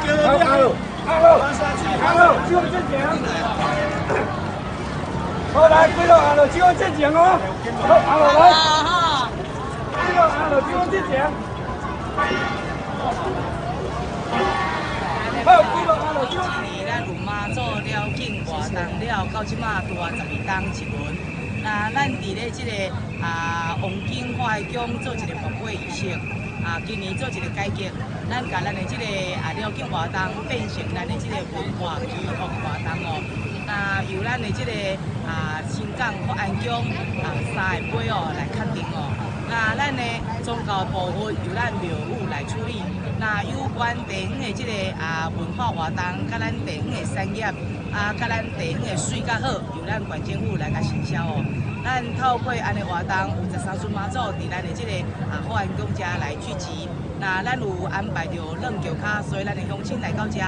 只有正经。好，来，几落下落，只有正经哦。好，下落来。几落下落，只有正经。好，几落下落，只有正经。咱有妈祖了境活动了，到即马拄啊12天一轮。那咱伫咧即个王景化宫做一个佛会仪式，今年做一个改革，咱甲咱的即个了境活动变成咱的即个文化祈福活动哦。那由咱的即个新港福安宫3个杯哦来确定哦。那咱的宗教部分由咱庙宇来处理。那有关地方的即个文化活动，甲咱地方的产业甲咱地方的水较好，由咱县政府来甲承销哦。咱透过安尼活动，有13尊妈祖伫咱的即个福安宫遮来聚集。那咱有安排着冷桥卡，所以咱的乡亲来到遮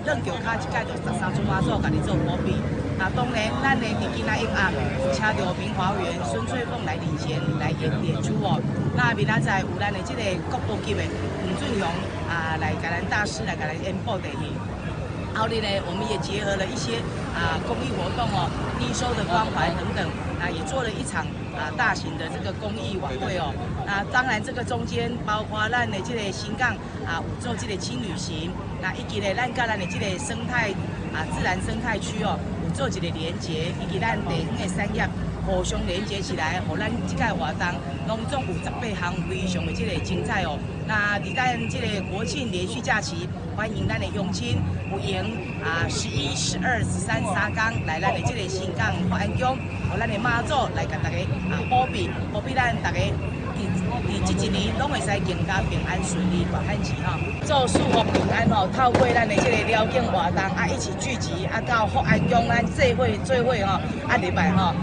冷桥卡一届着13尊妈祖家己做保庇。那当然，咱的伫今仔永暗有请着明华园孙翠凤来领衔来演出哦。那明仔载有咱的即个国宝级的吴俊荣来甲咱大师来甲咱演播地去。后日呢，我们也结合了一些公益活动哦，低收的关怀等等，也做了一场大型的这个公益晚会哦。那当然这个中间包括咱的这个新港有做这个轻旅行，那以及呢咱甲咱的这个生态自然生态区哦有做一个连结，以及咱地方的产业互相连接起来，互咱这届活动拢总有18项非常的这个精彩哦。那伫咱这个国庆连续假期，欢迎咱的乡亲有闲11、12、13、3天来咱的这个新港福安宫，互咱的妈祖来甲大家保庇咱大家。伫这一年拢会使更加平安顺利大汉期吼，做祝福平安吼，透过咱的这个了境活动一起聚集到福安宫咱聚会吼礼拜吼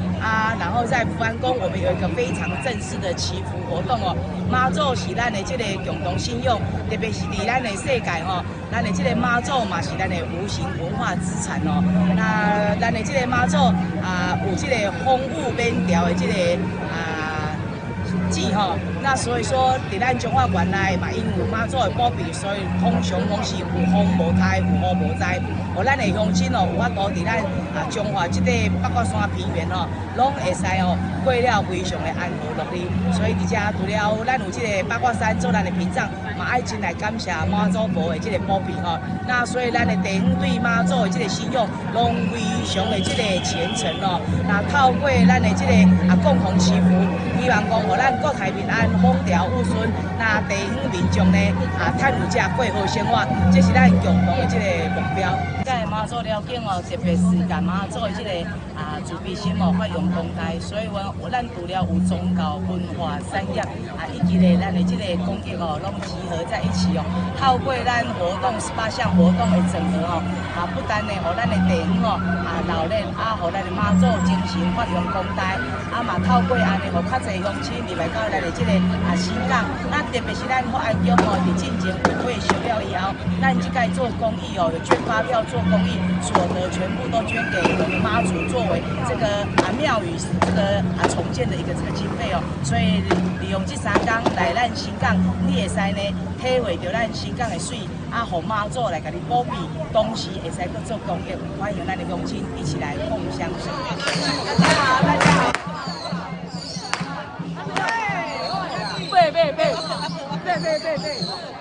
然后在福安宫我们有一个非常正式的祈福活动哦。妈祖是咱的这个共同信仰，特别是伫咱的世界吼，咱的这个妈祖嘛是咱的无形文化资产哦。那咱的这个妈祖有这个风雨免调的这个吼，那所以说，伫咱中华园内嘛，因有妈祖的保庇，所以通常拢是有风无灾，有雨无灾。互咱的乡亲哦，有法度伫咱中华这个八卦山平原哦，拢会使哦过了非常的安和乐利。所以伫遮除了咱有这个八卦山做咱的屏障，嘛爱真来感谢妈祖婆的这个保庇吼。那所以咱的地方对妈祖的这个信仰，拢非常的这个虔诚哦。那透过咱的这个共同祈福，希望讲互咱国泰民安，风调雨顺。那地方民众呢趁有这过好生活，这是咱共同的这个目标。在妈祖了境哦，特别是甲妈祖的这个慈悲心哦发扬光大，所以咱除了有宗教、文化、产业以及呢咱的这个公益哦，拢集合在一起哦。透过咱活动18项活动的整合哦，不单呢，互咱的地方哦老练互咱的妈祖精神发扬光大，嘛透过安尼，互较侪乡亲入来到咱的这个新港。那特别是咱福安宫哦，伫进前晚会收了以后，咱这届做公益哦，有捐发票做公益，所得全部都捐给我们妈祖，作为这个庙宇这个重建的一个这个经费哦。所以利用这3天来咱新港，你会使呢体会到咱新港的水，互妈祖来甲你保庇，同时会使去做公益，欢迎咱的乡亲一起来共襄盛举。大家好，大家好。对。